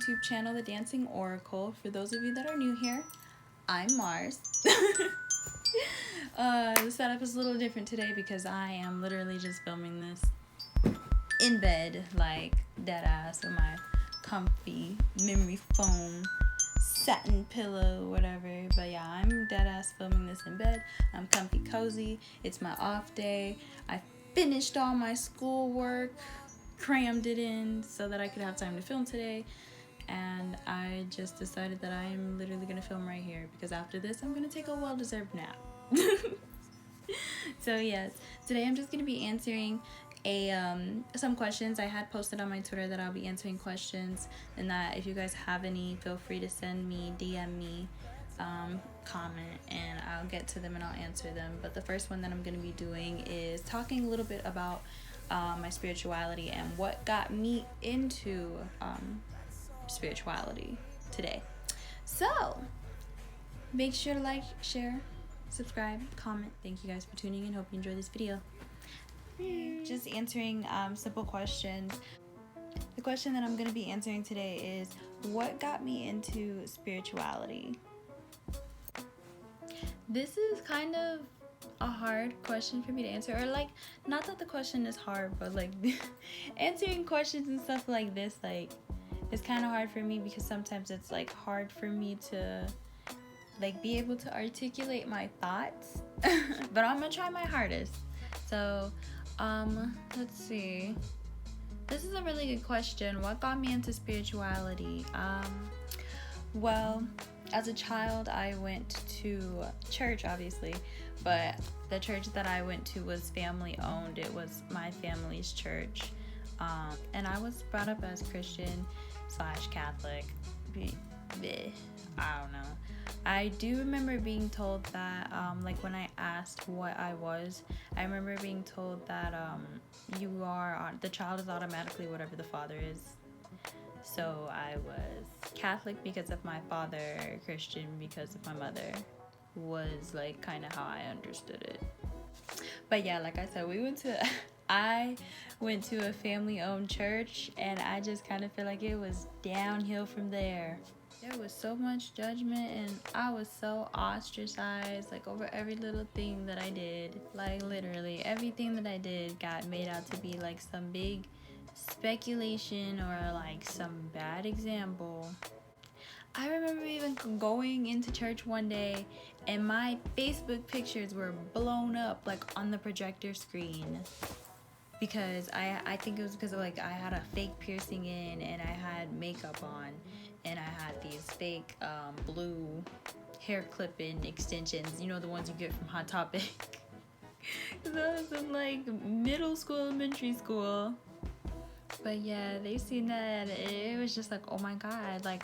YouTube channel, The Dancing Oracle. For those of you that are new here, I'm Mars. The setup is a little different today because I am literally just filming this in bed, like dead ass, with my comfy memory foam satin pillow, whatever. But yeah, I'm dead ass filming this in bed. I'm comfy cozy. It's my off day. I finished all my schoolwork, crammed it in so that I could have time to film today, and I just decided that I am literally gonna film right here because after this I'm gonna take a well-deserved nap. So yes, today I'm just gonna be answering some questions I had posted on my Twitter, that I'll be answering questions, and that if you guys have any, feel free to send me, DM me, comment, and I'll get to them and I'll answer them. But the first one that I'm going to be doing is talking a little bit about my spirituality and what got me into spirituality today. So make sure to like, share, subscribe, comment. Thank you guys for tuning in. Hope you enjoy this video. Just answering simple questions. The question that I'm going to be answering today is, what got me into spirituality? This is kind of a hard question for me to answer, or like, not that the question is hard, but like answering questions and stuff like this, like, it's kind of hard for me because sometimes it's like hard for me to like be able to articulate my thoughts. But I'm gonna try my hardest. So let's see, this is a really good question. What got me into spirituality? Well, as a child, I went to church, obviously, but the church that I went to was family owned. It was my family's church, and I was brought up as Christian / Catholic. I don't know. I do remember being told that, like when I asked what I was, I remember being told that the child is automatically whatever the father is. So I was Catholic because of my father, Christian because of my mother, was like kind of how I understood it. But yeah, like I said, I went to a family-owned church, and I just kind of feel like it was downhill from there. There was so much judgment, and I was so ostracized, like, over every little thing that I did. Like, literally, everything that I did got made out to be like some big speculation or like some bad example. I remember even going into church one day and my Facebook pictures were blown up like on the projector screen, because I think it was because of, like, I had a fake piercing in and I had makeup on, and I had these fake blue hair clip-in extensions, you know, the ones you get from Hot Topic. Because I was in like middle school, elementary school. But yeah, they seen that, and it was just like, oh my god, like,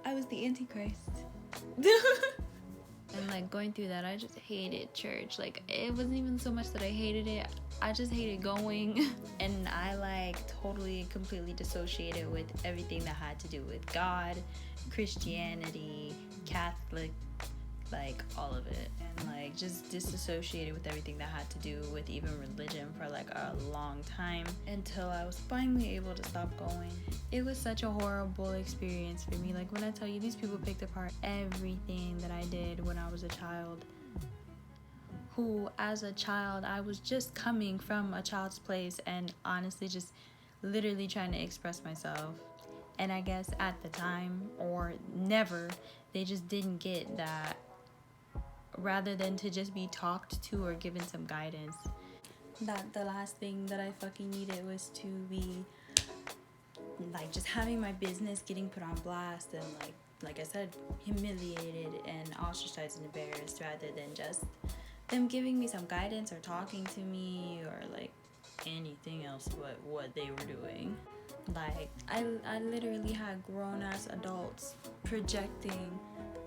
I was the Antichrist. And like, going through that, I just hated church. Like, it wasn't even so much that I hated it, I just hated going. And I like totally, completely dissociated with everything that had to do with God, Christianity, Catholic, like all of it, and like just disassociated with everything that had to do with even religion for like a long time, until I was finally able to stop going. It was such a horrible experience for me. Like, when I tell you, these people picked apart everything that I did when I was a child, who, as a child, I was just coming from a child's place and honestly just literally trying to express myself. And I guess at the time, or never, they just didn't get that, rather than to just be talked to or given some guidance, that the last thing that I fucking needed was to be like just having my business getting put on blast and like I said, humiliated and ostracized and embarrassed, rather than just them giving me some guidance or talking to me or like anything else but what they were doing. Like, I literally had grown-ass adults projecting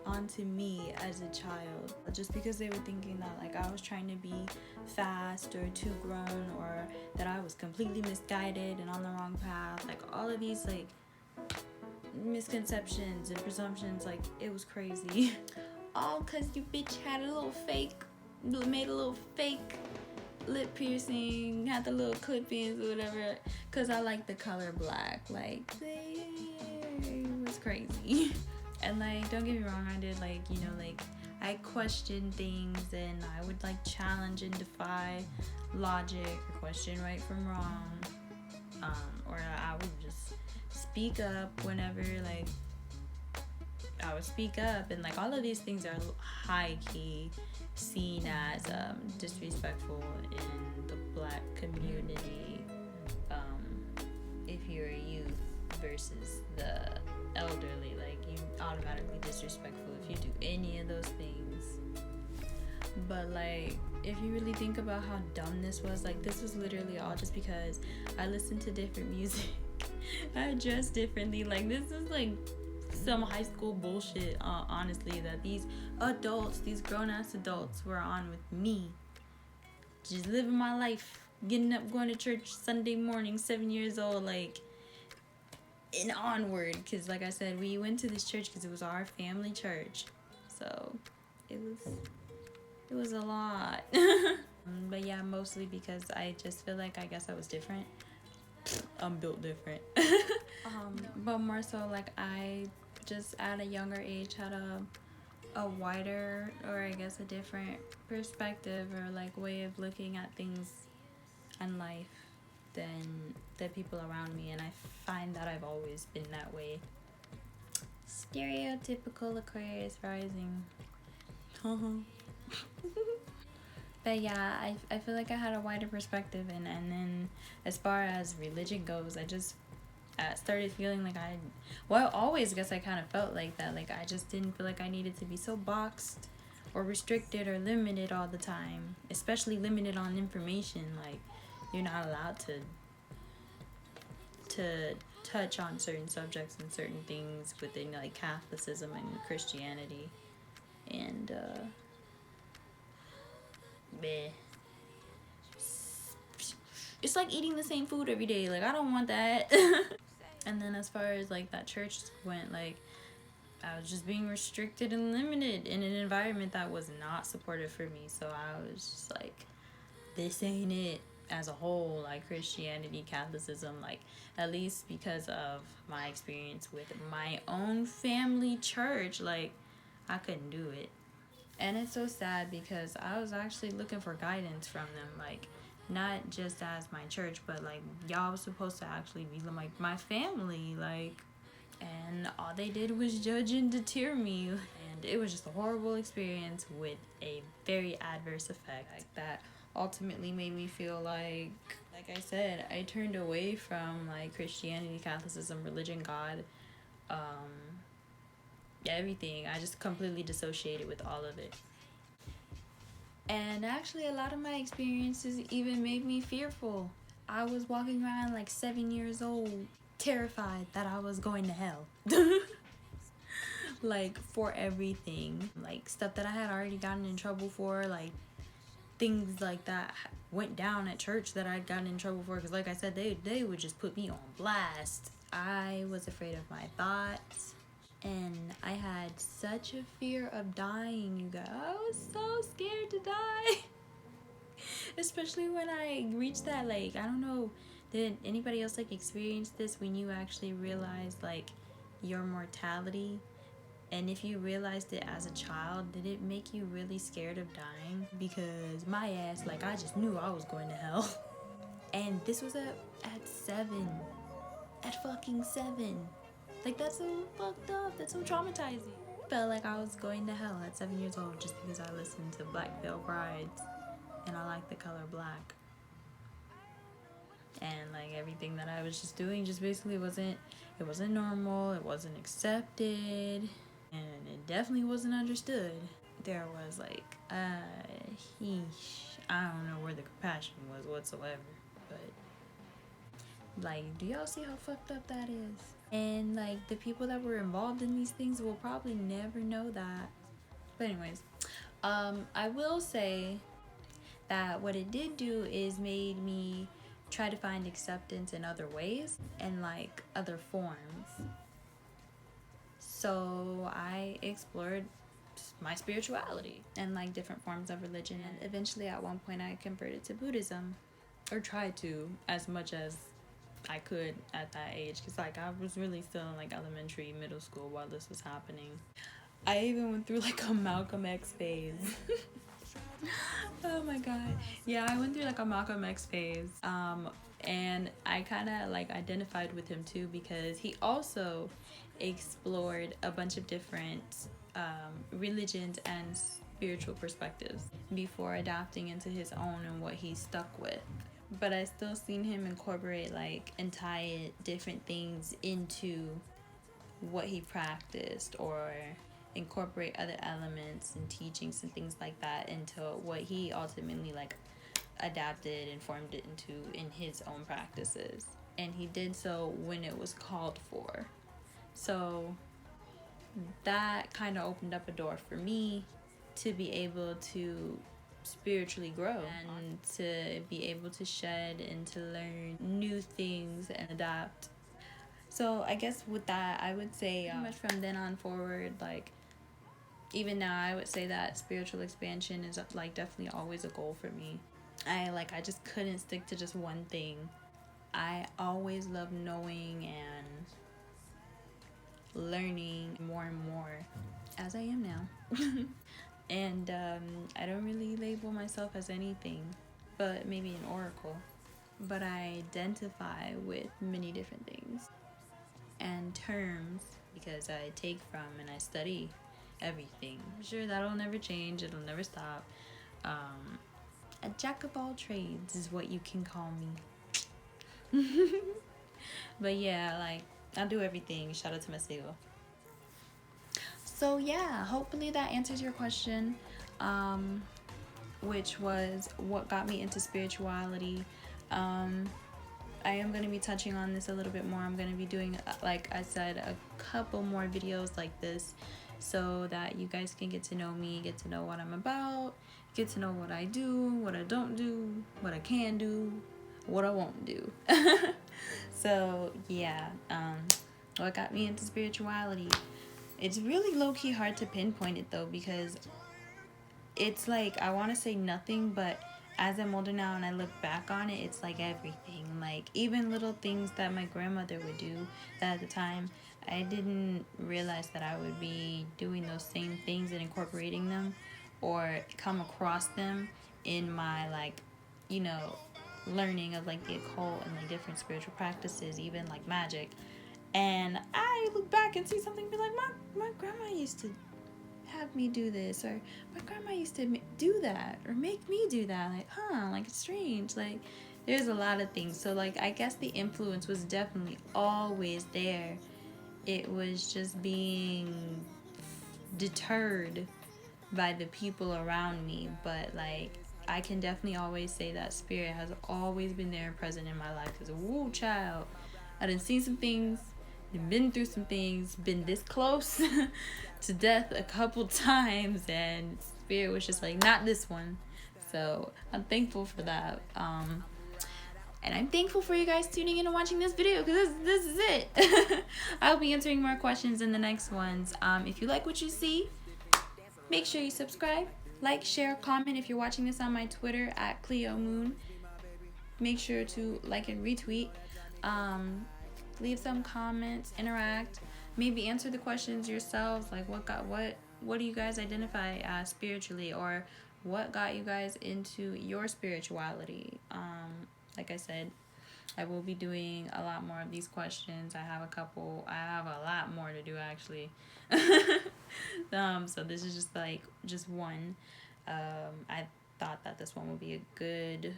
onto me as a child, just because they were thinking that like I was trying to be fast or too grown, or that I was completely misguided and on the wrong path. Like, all of these like misconceptions and presumptions, like, it was crazy. All because you bitch had made a little fake lip piercing, had the little clip-ins or whatever, because I like the color black. Like, it was crazy. And like, don't get me wrong, I did like, you know, like, I questioned things, and I would like challenge and defy logic, or question right from wrong, or I would just speak up whenever, like, I would speak up, and like, all of these things are high-key seen as disrespectful in the black community, if you're a youth versus the elderly. Like, you automatically disrespectful if you do any of those things. But like, if you really think about how dumb this was, like, this was literally all just because I listened to different music. I dressed differently. Like, this is like some high school bullshit, honestly, that these adults, these grown-ass adults, were on with me. Just living my life, getting up, going to church Sunday morning, 7 years old, like, and onward. Because like I said, we went to this church because it was our family church, so it was a lot. But yeah, mostly because I just feel like, I guess I was different. I'm built different. But more so, like, I just at a younger age had a wider, or I guess a different perspective, or like way of looking at things and life than the people around me, and I find that I've always been that way. Stereotypical Aquarius rising. But yeah, I feel like I had a wider perspective, and then as far as religion goes, I just started feeling like always guess I kind of felt like that. Like, I just didn't feel like I needed to be so boxed or restricted or limited all the time, especially limited on information. Like, you're not allowed to touch on certain subjects and certain things within like Catholicism and Christianity, and it's like eating the same food every day. Like, I don't want that. And then as far as like that church went, like, I was just being restricted and limited in an environment that was not supportive for me. So I was just like, this ain't it. As a whole, like, Christianity, Catholicism, like, at least because of my experience with my own family church, like, I couldn't do it. And it's so sad because I was actually looking for guidance from them, like, not just as my church, but like, y'all was supposed to actually be like my family, like, and all they did was judge and deter me, and it was just a horrible experience with a very adverse effect, like, that ultimately made me feel like I said, I turned away from like Christianity, Catholicism, religion, God, everything. I just completely dissociated with all of it. And actually, a lot of my experiences even made me fearful. I was walking around like 7 years old, terrified that I was going to hell. Like, for everything. Like, stuff that I had already gotten in trouble for, like, things like that went down at church that I'd gotten in trouble for. Because like I said, they would just put me on blast. I was afraid of my thoughts. And I had such a fear of dying, you guys. I was so scared to die. Especially when I reached that, like, I don't know, did anybody else like experience this when you actually realized like your mortality? And if you realized it as a child, did it make you really scared of dying? Because my ass, like, I just knew I was going to hell. And this was at 7. At fucking 7. Like, that's so fucked up. That's so traumatizing. Felt like I was going to hell at 7 years old just because I listened to Black Veil Brides and I like the color black. And like, everything that I was just doing just basically wasn't normal, it wasn't accepted, and it definitely wasn't understood. There was like, I don't know where the compassion was whatsoever, but like, do y'all see how fucked up that is? And like, the people that were involved in these things will probably never know that. But anyways, I will say that what it did do is made me try to find acceptance in other ways and like other forms. So I explored my spirituality and like different forms of religion. And eventually at one point I converted to Buddhism, or tried to, as much as I could at that age, because like I was really still in like elementary, middle school while this was happening. I even went through like a Malcolm X phase. Oh my god. Yeah, I went through like a Malcolm X phase. And I kind of like identified with him too, because he also explored a bunch of different religions and spiritual perspectives before adapting into his own and what he stuck with. But I still seen him incorporate like and tie different things into what he practiced, or incorporate other elements and teachings and things like that into what he ultimately like adapted and formed it into in his own practices. And he did so when it was called for. So that kind of opened up a door for me to be able to spiritually grow and to be able to shed and to learn new things and adapt. So I guess with that, I would say pretty much from then on forward, like even now, I would say that spiritual expansion is like definitely always a goal for me. I just couldn't stick to just one thing. I always love knowing and learning more and more, as I am now. And I don't really label myself as anything but maybe an oracle, but I identify with many different things and terms because I take from and I study everything. I'm sure that'll never change, it'll never stop. A jack of all trades is what you can call me. But yeah, like I'll do everything. Shout out to my seal. So yeah, hopefully that answers your question, which was what got me into spirituality. I am going to be touching on this a little bit more. I'm going to be doing, like I said, a couple more videos like this so that you guys can get to know me, get to know what I'm about, get to know what I do, what I don't do, what I can do, what I won't do. So yeah, what got me into spirituality? It's really low-key hard to pinpoint it though, because it's like, I want to say nothing, but as I'm older now and I look back on it, it's like everything. Like even little things that my grandmother would do that at the time, I didn't realize that I would be doing those same things and incorporating them or come across them in my like, you know, learning of like the occult and like different spiritual practices, even like magic. And I look back and see something and be like, my grandma used to have me do this, or my grandma used to do that, or make me do that. Like, like it's strange. Like there's a lot of things. So like I guess the influence was definitely always there. It was just being deterred by the people around me. But like I can definitely always say that spirit has always been there and present in my life. Because woo child, I done seen some things, been through some things, been this close to death a couple times, and spirit was just like, not this one. So I'm thankful for that. And I'm thankful for you guys tuning in and watching this video, because this is it. I'll be answering more questions in the next ones. If you like what you see, make sure you subscribe, like, share, comment. If you're watching this on my Twitter at Cleo Moon, make sure to like and retweet. Leave some comments, interact, maybe answer the questions yourselves, like what do you guys identify as spiritually, or what got you guys into your spirituality. Like I said, I will be doing a lot more of these questions. I have a lot more to do actually. So this is just one. I thought that this one would be a good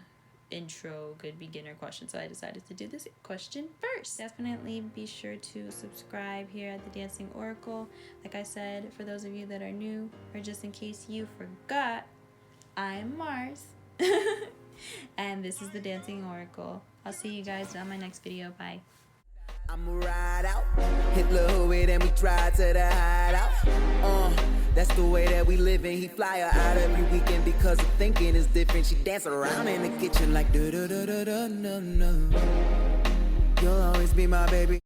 intro, good beginner question, so I decided to do this question first. Definitely be sure to subscribe here at the Dancing Oracle. Like I said, for those of you that are new, or just in case you forgot, I'm Mars. And this is the Dancing Oracle. I'll see you guys on my next video. Bye. I'ma ride out, hit Lil Hood and we drive to the hideout. That's the way that we living. He fly her out every weekend because the thinking is different. She dance around in the kitchen like da da da da da no no. You'll always be my baby.